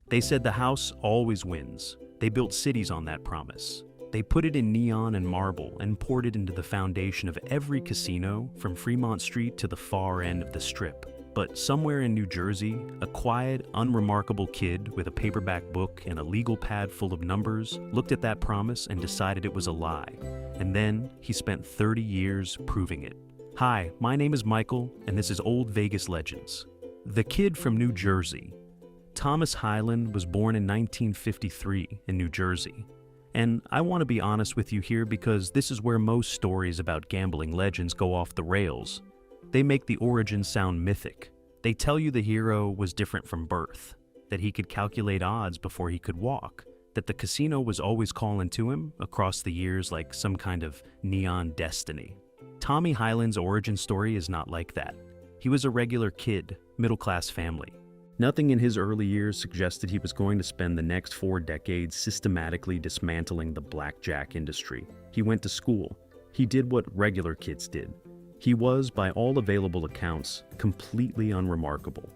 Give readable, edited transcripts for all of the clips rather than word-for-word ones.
They said the house always wins. They built cities on that promise. They put it in neon and marble and poured it into the foundation of every casino from Fremont Street to the far end of the Strip. But somewhere in New Jersey, a quiet, unremarkable kid with a paperback book and a legal pad full of numbers looked at that promise and decided it was a lie. And then he spent 30 years proving it. Hi, my name is Michael, and this is Old Vegas Legends. The kid from New Jersey. Thomas Hyland was born in 1953 in New Jersey. And I want to be honest with you here because this is where most stories about gambling legends go off the rails. They make the origin sound mythic. They tell you the hero was different from birth, that he could calculate odds before he could walk, that the casino was always calling to him across the years like some kind of neon destiny. Tommy Hyland's origin story is not like that. He was a regular kid, middle-class family. Nothing in his early years suggested he was going to spend the next 4 decades systematically dismantling the blackjack industry. He went to school. He did what regular kids did. He was, by all available accounts, completely unremarkable.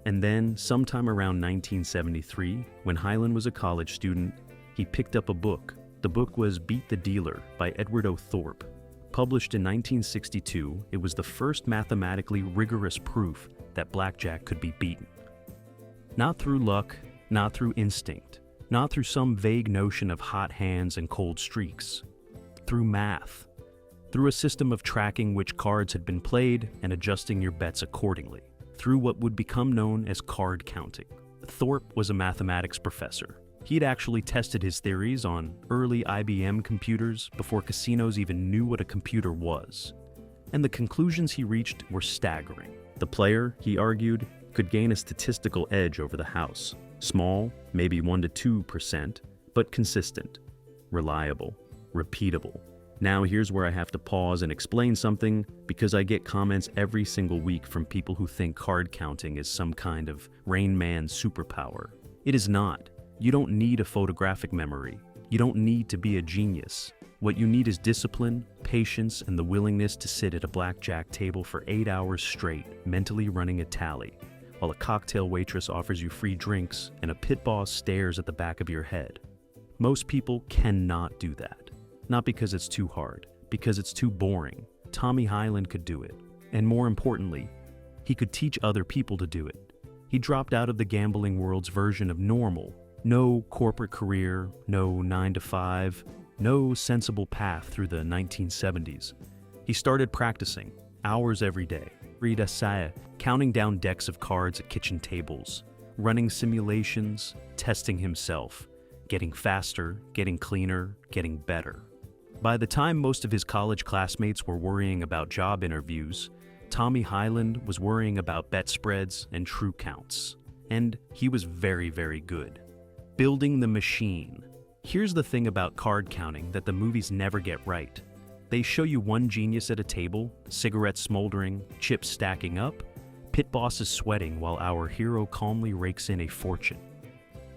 And then, sometime around 1973, when Hyland was a college student, he picked up a book. The book was Beat the Dealer by Edward O. Thorpe. Published in 1962, it was the first mathematically rigorous proof that blackjack could be beaten. Not through luck, not through instinct, not through some vague notion of hot hands and cold streaks. Through math. Through a system of tracking which cards had been played and adjusting your bets accordingly. Through what would become known as card counting. Thorpe was a mathematics professor. He'd actually tested his theories on early IBM computers before casinos even knew what a computer was. And the conclusions he reached were staggering. The player, he argued, could gain a statistical edge over the house. Small, maybe 1 to 2%, but consistent, reliable, repeatable. Now here's where I have to pause and explain something because I get comments every single week from people who think card counting is some kind of Rain Man superpower. It is not. You don't need a photographic memory. You don't need to be a genius. What you need is discipline, patience, and the willingness to sit at a blackjack table for 8 hours straight, mentally running a tally, while a cocktail waitress offers you free drinks and a pit boss stares at the back of your head. Most people cannot do that. Not because it's too hard, because it's too boring. Tommy Hyland could do it. And more importantly, he could teach other people to do it. He dropped out of the gambling world's version of normal. No corporate career, no 9 to 5, no sensible path through the 1970s. He started practicing, hours every day. Rita Saya, counting down decks of cards at kitchen tables, running simulations, testing himself, getting faster, getting cleaner, getting better. By the time most of his college classmates were worrying about job interviews, Tommy Hyland was worrying about bet spreads and true counts. And he was very, very good. Building the machine. Here's the thing about card counting that the movies never get right. They show you one genius at a table, cigarettes smoldering, chips stacking up, pit bosses sweating while our hero calmly rakes in a fortune.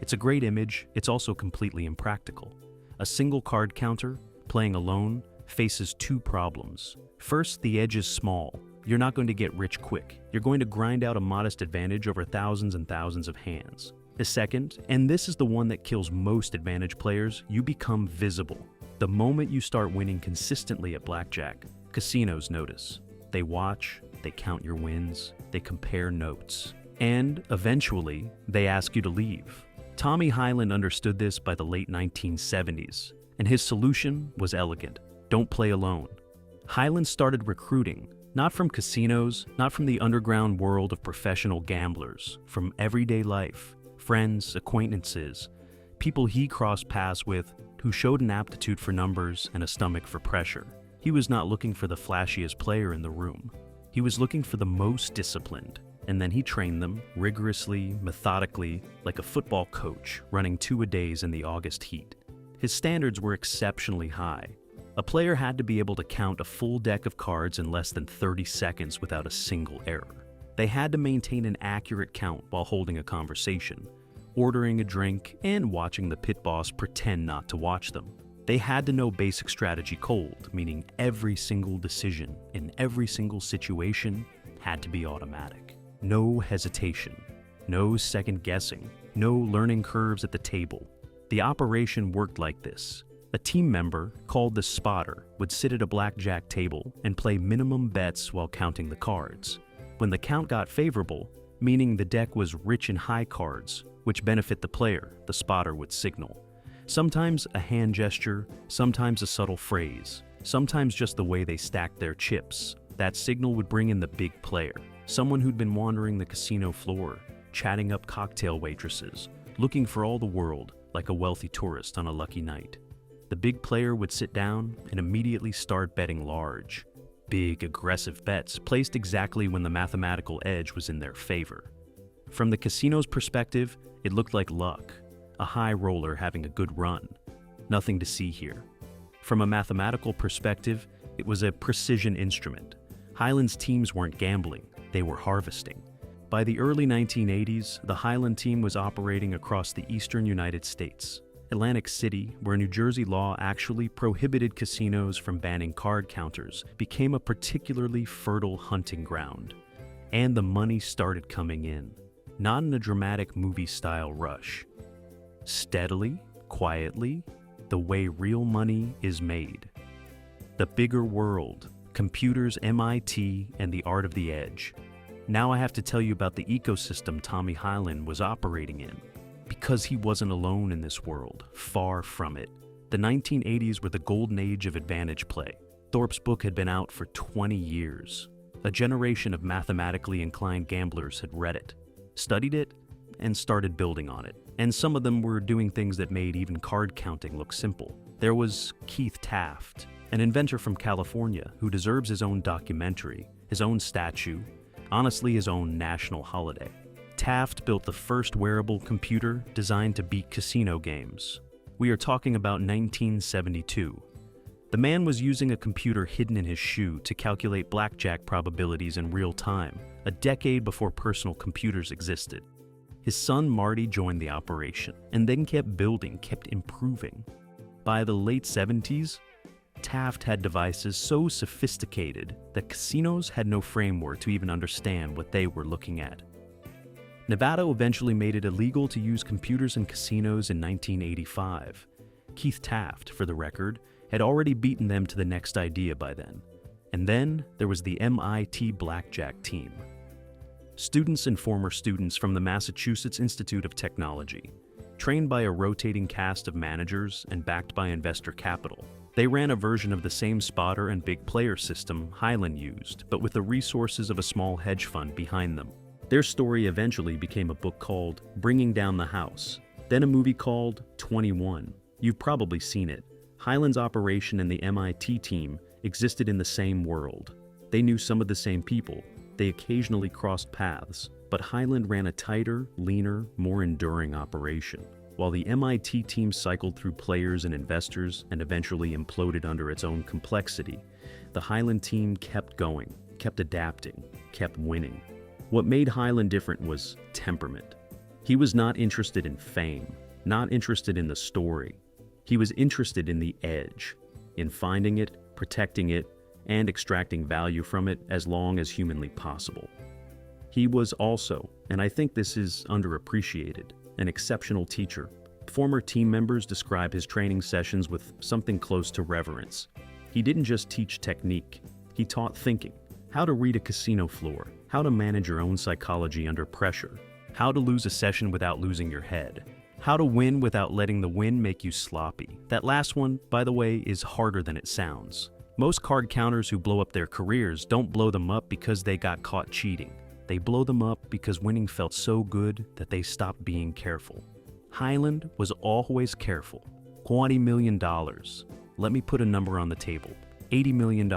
It's a great image, it's also completely impractical. A single card counter, playing alone, faces 2 problems. First, the edge is small. You're not going to get rich quick. You're going to grind out a modest advantage over thousands and thousands of hands. The second, and this is the one that kills most advantage players, you become visible. The moment you start winning consistently at blackjack, casinos notice. They watch, they count your wins, they compare notes. And, eventually, they ask you to leave. Tommy Hyland understood this by the late 1970s, and his solution was elegant. Don't play alone. Hyland started recruiting, not from casinos, not from the underground world of professional gamblers, from everyday life, friends, acquaintances, people he crossed paths with who showed an aptitude for numbers and a stomach for pressure. He was not looking for the flashiest player in the room. He was looking for the most disciplined, and then he trained them rigorously, methodically, like a football coach running 2-a-days in the August heat. His standards were exceptionally high. A player had to be able to count a full deck of cards in less than 30 seconds without a single error. They had to maintain an accurate count while holding a conversation, ordering a drink, and watching the pit boss pretend not to watch them. They had to know basic strategy cold, meaning every single decision in every single situation had to be automatic. No hesitation, no second guessing, No learning curves at the table. The operation worked like this. A team member, called the spotter, would sit at a blackjack table and play minimum bets while counting the cards. When the count got favorable, meaning the deck was rich in high cards, which benefit the player, the spotter would signal. Sometimes a hand gesture, sometimes a subtle phrase, sometimes just the way they stacked their chips. That signal would bring in the big player, someone who'd been wandering the casino floor, chatting up cocktail waitresses, looking for all the world like a wealthy tourist on a lucky night. The big player would sit down and immediately start betting large. Big, aggressive bets placed exactly when the mathematical edge was in their favor. From the casino's perspective, it looked like luck, a high roller having a good run. Nothing to see here. From a mathematical perspective, it was a precision instrument. Highland's teams weren't gambling, they were harvesting. By the early 1980s, the Highland team was operating across the eastern United States. Atlantic City, where New Jersey law actually prohibited casinos from banning card counters, became a particularly fertile hunting ground. And the money started coming in, not in a dramatic movie-style rush. Steadily, quietly, the way real money is made. The bigger world, computers, MIT, and the art of the edge. Now I have to tell you about the ecosystem Tommy Highland was operating in. Because he wasn't alone in this world, far from it. The 1980s were the golden age of advantage play. Thorpe's book had been out for 20 years. A generation of mathematically inclined gamblers had read it, studied it, and started building on it. And some of them were doing things that made even card counting look simple. There was Keith Taft, an inventor from California who deserves his own documentary, his own statue, honestly his own national holiday. Taft built the first wearable computer designed to beat casino games. We are talking about 1972. The man was using a computer hidden in his shoe to calculate blackjack probabilities in real time, a decade before personal computers existed. His son Marty joined the operation, and then kept building, kept improving. By the late 70s, Taft had devices so sophisticated that casinos had no framework to even understand what they were looking at. Nevada eventually made it illegal to use computers in casinos in 1985. Keith Taft, for the record, had already beaten them to the next idea by then. And then there was the MIT blackjack team. Students and former students from the Massachusetts Institute of Technology, trained by a rotating cast of managers and backed by investor capital. They ran a version of the same spotter and big player system Highland used, but with the resources of a small hedge fund behind them. Their story eventually became a book called Bringing Down the House, then a movie called 21. You've probably seen it. Highland's operation and the MIT team existed in the same world. They knew some of the same people. They occasionally crossed paths, but Highland ran a tighter, leaner, more enduring operation. While the MIT team cycled through players and investors and eventually imploded under its own complexity, the Highland team kept going, kept adapting, kept winning. What made Highland different was temperament. He was not interested in fame, not interested in the story. He was interested in the edge, in finding it, protecting it, and extracting value from it as long as humanly possible. He was also, and I think this is underappreciated, an exceptional teacher. Former team members describe his training sessions with something close to reverence. He didn't just teach technique, he taught thinking. How to read a casino floor, how to manage your own psychology under pressure, how to lose a session without losing your head, how to win without letting the win make you sloppy. That last one, by the way, is harder than it sounds. Most card counters who blow up their careers don't blow them up because they got caught cheating. They blow them up because winning felt so good that they stopped being careful. Highland was always careful. $20 million. Let me put a number on the table. $80 million.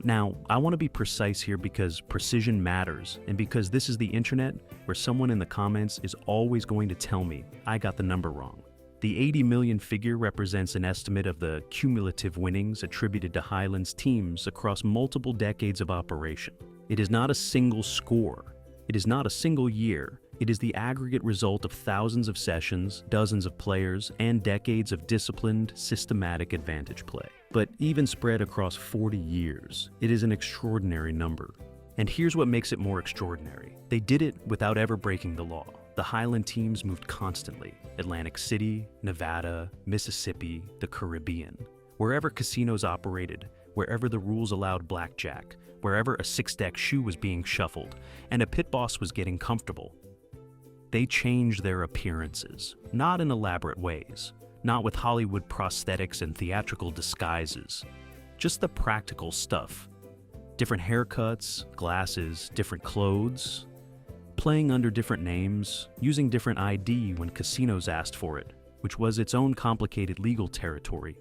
Now, I want to be precise here because precision matters, and because this is the internet where someone in the comments is always going to tell me I got the number wrong. The 80 million figure represents an estimate of the cumulative winnings attributed to Highland's teams across multiple decades of operation. It is not a single score. It is not a single year. It is the aggregate result of thousands of sessions, dozens of players, and decades of disciplined, systematic advantage play. But even spread across 40 years, it is an extraordinary number. And here's what makes it more extraordinary. They did it without ever breaking the law. The Highland teams moved constantly: Atlantic City, Nevada, Mississippi, the Caribbean. Wherever casinos operated, wherever the rules allowed blackjack, wherever a six-deck shoe was being shuffled, and a pit boss was getting comfortable. They changed their appearances, not in elaborate ways, not with Hollywood prosthetics and theatrical disguises, just the practical stuff. Different haircuts, glasses, different clothes, playing under different names, using different ID when casinos asked for it, which was its own complicated legal territory.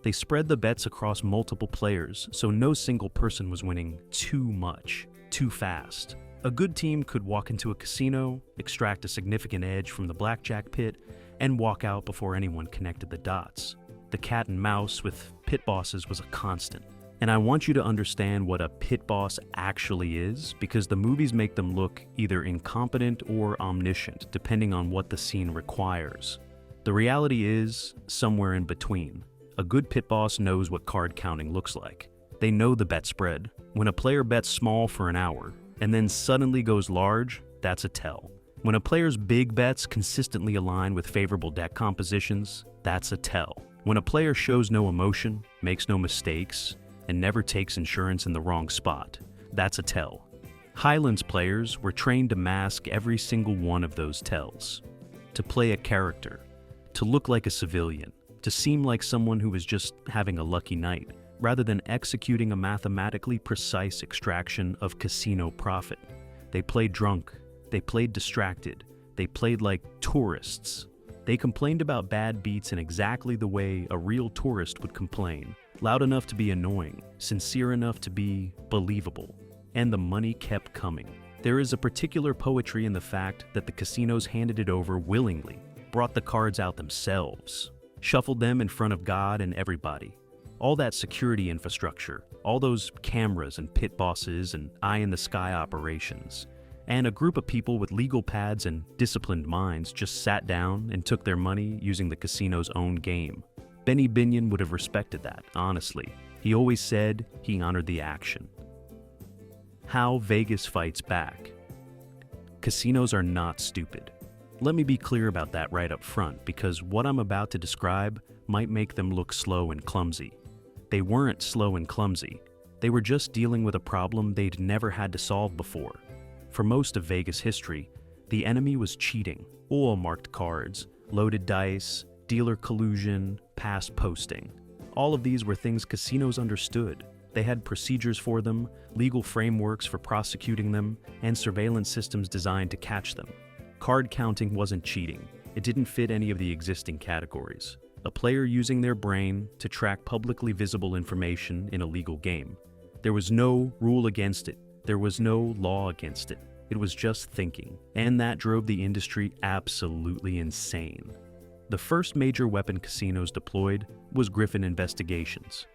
They spread the bets across multiple players, so no single person was winning too much, too fast. A good team could walk into a casino, extract a significant edge from the blackjack pit, and walk out before anyone connected the dots. The cat and mouse with pit bosses was a constant. And I want you to understand what a pit boss actually is, because the movies make them look either incompetent or omniscient, depending on what the scene requires. The reality is somewhere in between. A good pit boss knows what card counting looks like. They know the bet spread. When a player bets small for an hour and then suddenly goes large, that's a tell. When a player's big bets consistently align with favorable deck compositions, that's a tell. When a player shows no emotion, makes no mistakes, and never takes insurance in the wrong spot, that's a tell. Highlands players were trained to mask every single one of those tells, to play a character, to look like a civilian, to seem like someone who was just having a lucky night, rather than executing a mathematically precise extraction of casino profit. They played drunk, they played distracted, they played like tourists. They complained about bad beats in exactly the way a real tourist would complain, loud enough to be annoying, sincere enough to be believable. And the money kept coming. There is a particular poetry in the fact that the casinos handed it over willingly, brought the cards out themselves, shuffled them in front of God and everybody. All that security infrastructure, all those cameras and pit bosses and eye-in-the-sky operations, and a group of people with legal pads and disciplined minds just sat down and took their money using the casino's own game. Benny Binion would have respected that, honestly. He always said he honored the action. How Vegas fights back. Casinos are not stupid. Let me be clear about that right up front, because what I'm about to describe might make them look slow and clumsy. They weren't slow and clumsy. They were just dealing with a problem they'd never had to solve before. For most of Vegas history, the enemy was cheating, oil-marked cards, loaded dice, dealer collusion, pass posting. All of these were things casinos understood. They had procedures for them, legal frameworks for prosecuting them, and surveillance systems designed to catch them. Card counting wasn't cheating. It didn't fit any of the existing categories. A player using their brain to track publicly visible information in a legal game. There was no rule against it. There was no law against it. It was just thinking. And that drove the industry absolutely insane. The first major weapon casinos deployed was Griffin Investigations.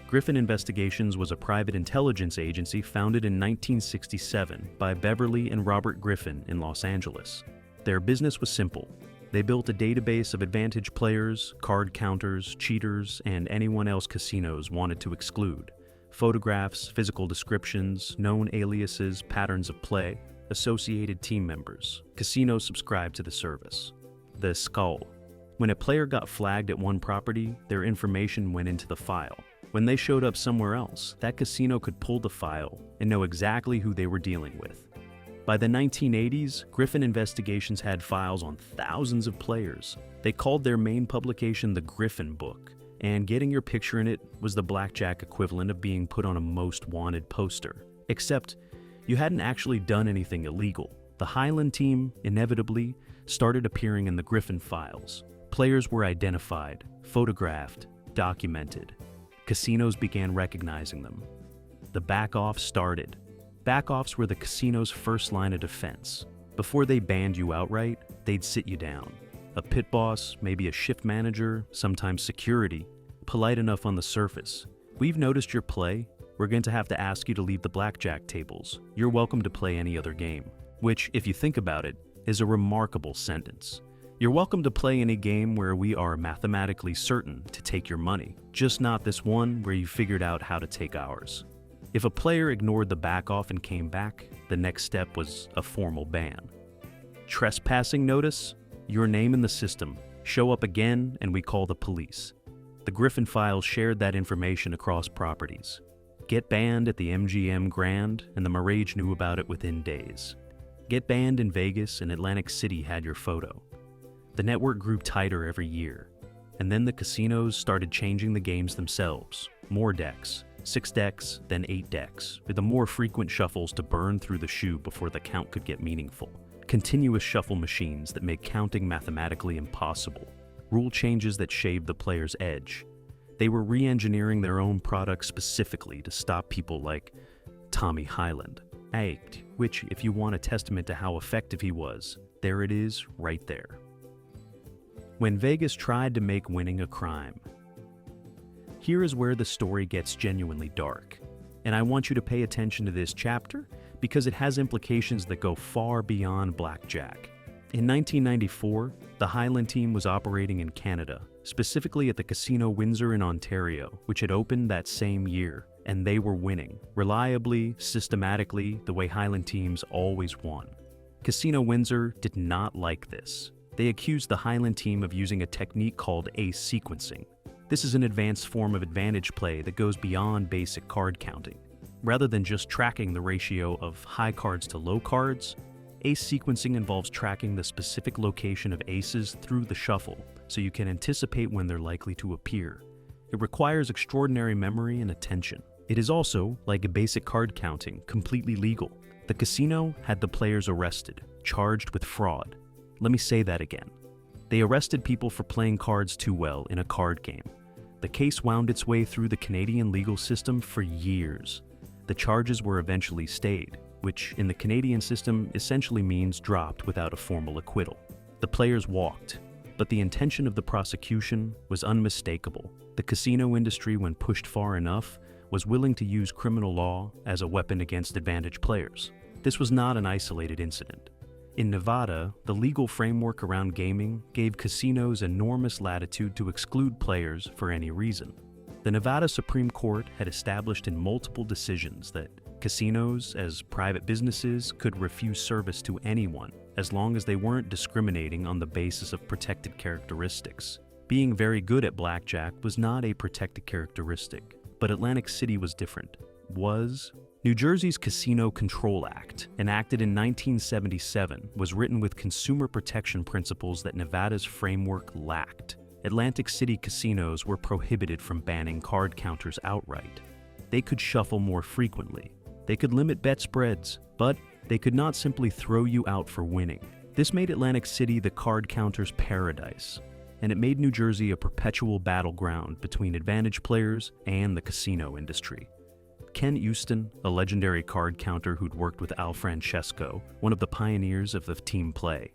Griffin Investigations was a private intelligence agency founded in 1967 by Beverly and Robert Griffin in Los Angeles. Their business was simple. They built a database of advantage players, card counters, cheaters, and anyone else casinos wanted to exclude. Photographs, physical descriptions, known aliases, patterns of play, associated team members. Casinos subscribed to the service. The skull. When a player got flagged at one property, their information went into the file. When they showed up somewhere else, that casino could pull the file and know exactly who they were dealing with. By the 1980s, Griffin Investigations had files on thousands of players. They called their main publication the Griffin Book, and getting your picture in it was the blackjack equivalent of being put on a most wanted poster. Except, you hadn't actually done anything illegal. The Highland team, inevitably, started appearing in the Griffin files. Players were identified, photographed, documented. Casinos began recognizing them. The back-off started. Back-offs were the casino's first line of defense. Before they banned you outright, they'd sit you down. A pit boss, maybe a shift manager, sometimes security, polite enough on the surface. We've noticed your play. We're going to have to ask you to leave the blackjack tables. You're welcome to play any other game. Which, if you think about it, is a remarkable sentence. You're welcome to play any game where we are mathematically certain to take your money, just not this one where you figured out how to take ours. If a player ignored the back-off and came back, the next step was a formal ban. Trespassing notice? Your name in the system. Show up again and we call the police. The Griffin files shared that information across properties. Get banned at the MGM Grand, and the Mirage knew about it within days. Get banned in Vegas, and Atlantic City had your photo. The network grew tighter every year, and then the casinos started changing the games themselves. More decks, 6 decks, then 8 decks, with the more frequent shuffles to burn through the shoe before the count could get meaningful. Continuous shuffle machines that make counting mathematically impossible. Rule changes that shaved the player's edge. They were re-engineering their own product specifically to stop people like Tommy Highland. Which, if you want a testament to how effective he was, there it is right there. When Vegas tried to make winning a crime. Here is where the story gets genuinely dark, and I want you to pay attention to this chapter because it has implications that go far beyond blackjack. In 1994, the Highland team was operating in Canada, specifically at the Casino Windsor in Ontario, which had opened that same year, and they were winning, reliably, systematically, the way Highland teams always won. Casino Windsor did not like this. They accused the Highland team of using a technique called ace sequencing. This is an advanced form of advantage play that goes beyond basic card counting. Rather than just tracking the ratio of high cards to low cards, ace sequencing involves tracking the specific location of aces through the shuffle, so you can anticipate when they're likely to appear. It requires extraordinary memory and attention. It is also, like a basic card counting, completely legal. The casino had the players arrested, charged with fraud. Let me say that again. They arrested people for playing cards too well in a card game. The case wound its way through the Canadian legal system for years. The charges were eventually stayed, which in the Canadian system essentially means dropped without a formal acquittal. The players walked, but the intention of the prosecution was unmistakable. The casino industry, when pushed far enough, was willing to use criminal law as a weapon against advantage players. This was not an isolated incident. In Nevada, the legal framework around gaming gave casinos enormous latitude to exclude players for any reason. The Nevada Supreme Court had established in multiple decisions that casinos, as private businesses, could refuse service to anyone as long as they weren't discriminating on the basis of protected characteristics. Being very good at blackjack was not a protected characteristic, but Atlantic City was different. New Jersey's Casino Control Act, enacted in 1977, was written with consumer protection principles that Nevada's framework lacked. Atlantic City casinos were prohibited from banning card counters outright. They could shuffle more frequently. They could limit bet spreads, but they could not simply throw you out for winning. This made Atlantic City the card counter's paradise, and it made New Jersey a perpetual battleground between advantage players and the casino industry. Ken Houston, a legendary card counter who'd worked with Al Francesco, one of the pioneers of the team play,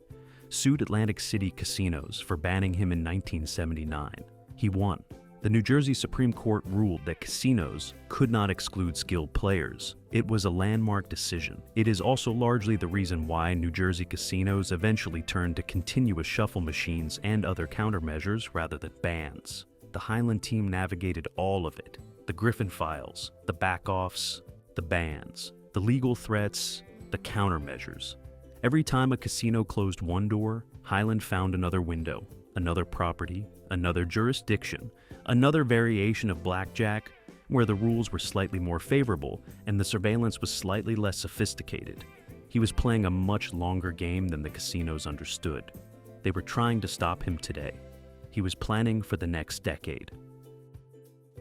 sued Atlantic City casinos for banning him in 1979. He won. The New Jersey Supreme Court ruled that casinos could not exclude skilled players. It was a landmark decision. It is also largely the reason why New Jersey casinos eventually turned to continuous shuffle machines and other countermeasures rather than bans. The Highland team navigated all of it. The Griffin files, the backoffs, the bans, the legal threats, the countermeasures. Every time a casino closed one door, Highland found another window, another property, another jurisdiction, another variation of blackjack where the rules were slightly more favorable and the surveillance was slightly less sophisticated. He was playing a much longer game than the casinos understood. They were trying to stop him today. He was planning for the next decade.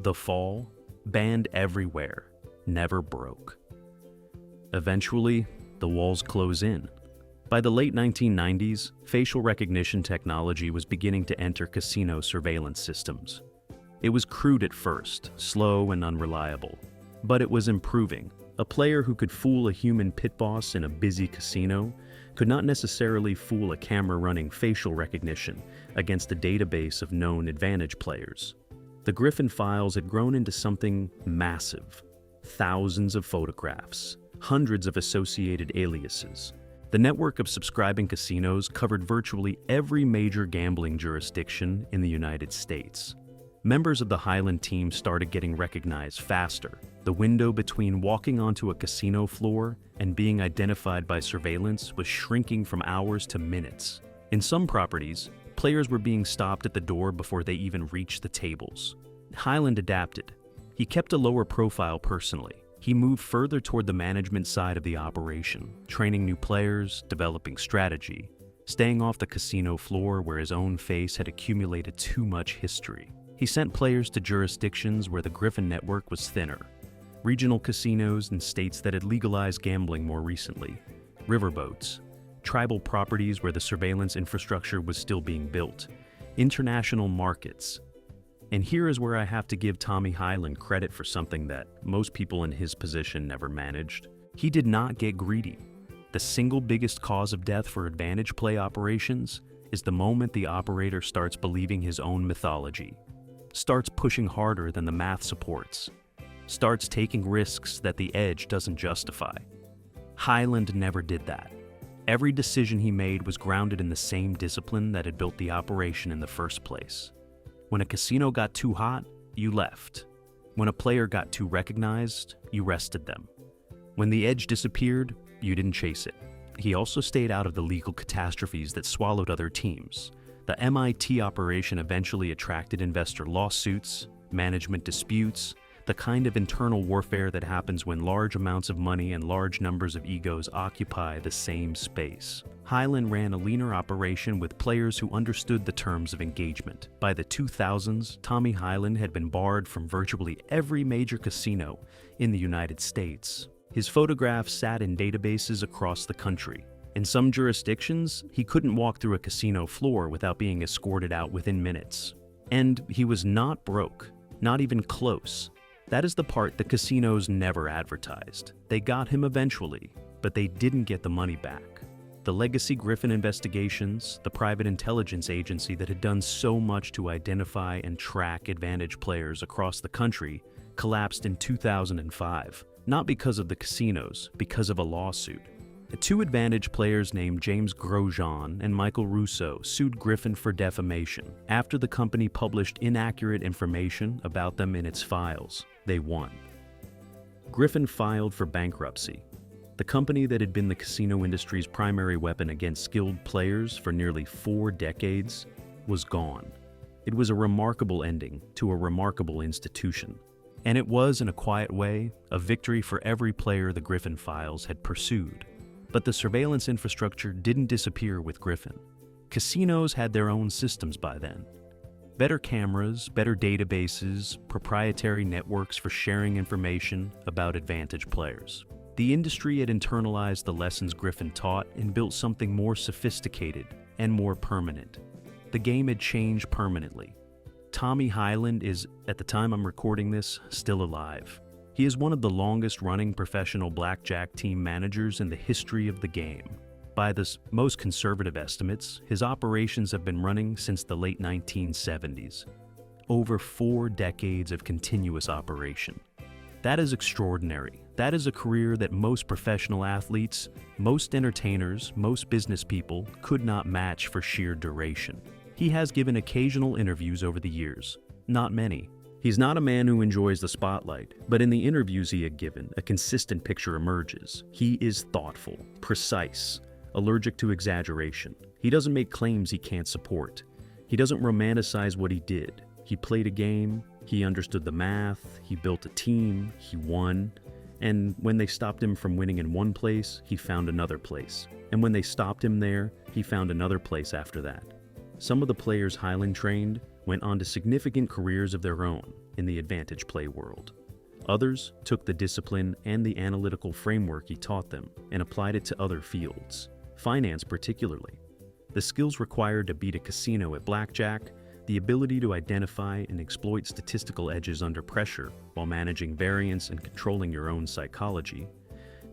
The fall, banned everywhere, never broke. Eventually, the walls close in. By the late 1990s, facial recognition technology was beginning to enter casino surveillance systems. It was crude at first, slow and unreliable, but it was improving. A player who could fool a human pit boss in a busy casino could not necessarily fool a camera running facial recognition against a database of known advantage players. The Griffin files had grown into something massive. Thousands of photographs, hundreds of associated aliases. The network of subscribing casinos covered virtually every major gambling jurisdiction in the United States. Members of the Highland team started getting recognized faster. The window between walking onto a casino floor and being identified by surveillance was shrinking from hours to minutes. In some properties, players were being stopped at the door before they even reached the tables. Highland adapted. He kept a lower profile personally. He moved further toward the management side of the operation, training new players, developing strategy, staying off the casino floor where his own face had accumulated too much history. He sent players to jurisdictions where the Griffin network was thinner, regional casinos in states that had legalized gambling more recently, riverboats, tribal properties where the surveillance infrastructure was still being built, international markets. And here is where I have to give Tommy Highland credit for something that most people in his position never managed. He did not get greedy. The single biggest cause of death for advantage play operations is the moment the operator starts believing his own mythology, starts pushing harder than the math supports, starts taking risks that the edge doesn't justify. Highland never did that. Every decision he made was grounded in the same discipline that had built the operation in the first place. When a casino got too hot, you left. When a player got too recognized, you rested them. When the edge disappeared, you didn't chase it. He also stayed out of the legal catastrophes that swallowed other teams. The MIT operation eventually attracted investor lawsuits, management disputes, the kind of internal warfare that happens when large amounts of money and large numbers of egos occupy the same space. Highland ran a leaner operation with players who understood the terms of engagement. By the 2000s, Tommy Highland had been barred from virtually every major casino in the United States. His photographs sat in databases across the country. In some jurisdictions, he couldn't walk through a casino floor without being escorted out within minutes. And he was not broke, not even close. That is the part the casinos never advertised. They got him eventually, but they didn't get the money back. The legacy Griffin investigations, the private intelligence agency that had done so much to identify and track advantage players across the country, collapsed in 2005, not because of the casinos, because of a lawsuit. Two advantage players named James Grosjean and Michael Russo sued Griffin for defamation after the company published inaccurate information about them in its files. They won. Griffin filed for bankruptcy. The company that had been the casino industry's primary weapon against skilled players for nearly 4 decades was gone. It was a remarkable ending to a remarkable institution. And it was, in a quiet way, a victory for every player the Griffin files had pursued. But the surveillance infrastructure didn't disappear with Griffin. Casinos had their own systems by then. Better cameras, better databases, proprietary networks for sharing information about advantage players. The industry had internalized the lessons Griffin taught and built something more sophisticated and more permanent. The game had changed permanently. Tommy Highland is, at the time I'm recording this, still alive. He is one of the longest-running professional blackjack team managers in the history of the game. By the most conservative estimates, his operations have been running since the late 1970s. Over 4 decades of continuous operation. That is extraordinary. That is a career that most professional athletes, most entertainers, most business people could not match for sheer duration. He has given occasional interviews over the years, not many. He's not a man who enjoys the spotlight, but in the interviews he had given, a consistent picture emerges. He is thoughtful, precise, allergic to exaggeration. He doesn't make claims he can't support. He doesn't romanticize what he did. He played a game, he understood the math, he built a team, he won. And when they stopped him from winning in one place, he found another place. And when they stopped him there, he found another place after that. Some of the players Highland trained went on to significant careers of their own in the advantage play world. Others took the discipline and the analytical framework he taught them and applied it to other fields, finance particularly. The skills required to beat a casino at blackjack, the ability to identify and exploit statistical edges under pressure while managing variance and controlling your own psychology,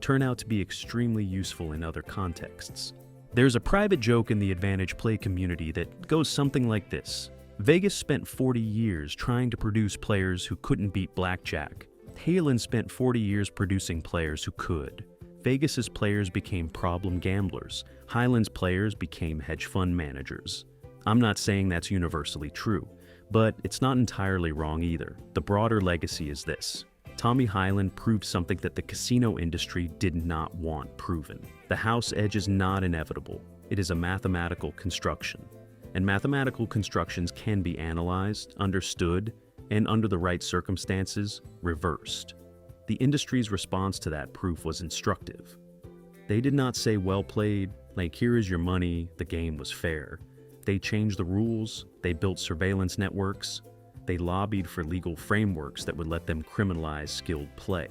turn out to be extremely useful in other contexts. There's a private joke in the advantage play community that goes something like this. Vegas spent 40 years trying to produce players who couldn't beat blackjack. Highland spent 40 years producing players who could. Vegas's players became problem gamblers. Highland's players became hedge fund managers. I'm not saying that's universally true, But it's not entirely wrong either. The broader legacy is this. Tommy Highland proved something that the casino industry did not want proven. The house edge is not inevitable. It is a mathematical construction. And mathematical constructions can be analyzed, understood, and under the right circumstances, reversed. The industry's response to that proof was instructive. They did not say, well played, like here is your money, the game was fair. They changed the rules, they built surveillance networks, they lobbied for legal frameworks that would let them criminalize skilled play.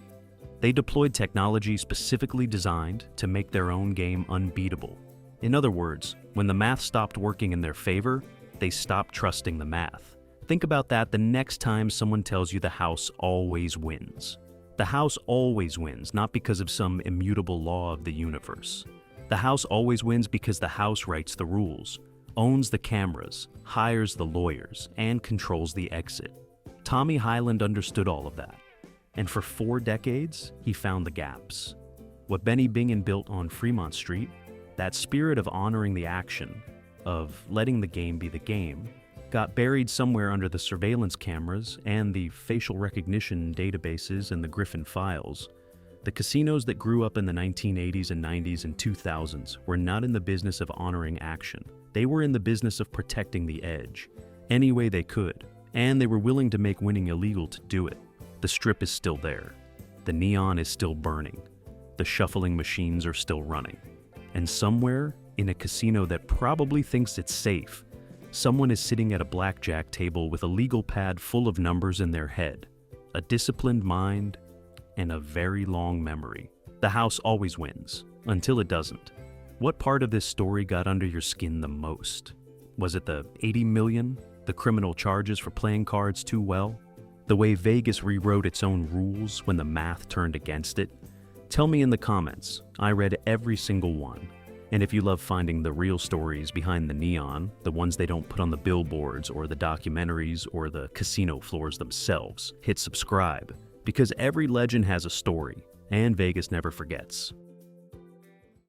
They deployed technology specifically designed to make their own game unbeatable. In other words, when the math stopped working in their favor, they stopped trusting the math. Think about that the next time someone tells you the house always wins. The house always wins, not because of some immutable law of the universe. The house always wins because the house writes the rules, owns the cameras, hires the lawyers, and controls the exit. Tommy Highland understood all of that. And for 4 decades, he found the gaps. What Benny Bingen built on Fremont Street, that spirit of honoring the action, of letting the game be the game, got buried somewhere under the surveillance cameras and the facial recognition databases and the Griffin files. The casinos that grew up in the 1980s and 90s and 2000s were not in the business of honoring action. They were in the business of protecting the edge, any way they could, and they were willing to make winning illegal to do it. The strip is still there. The neon is still burning. The shuffling machines are still running. And somewhere, in a casino that probably thinks it's safe, someone is sitting at a blackjack table with a legal pad full of numbers in their head, a disciplined mind, and a very long memory. The house always wins, until it doesn't. What part of this story got under your skin the most? Was it the 80 million? The criminal charges for playing cards too well? The way Vegas rewrote its own rules when the math turned against it? Tell me in the comments. I read every single one. And if you love finding the real stories behind the neon, the ones they don't put on the billboards or the documentaries or the casino floors themselves, hit subscribe, because every legend has a story, and Vegas never forgets.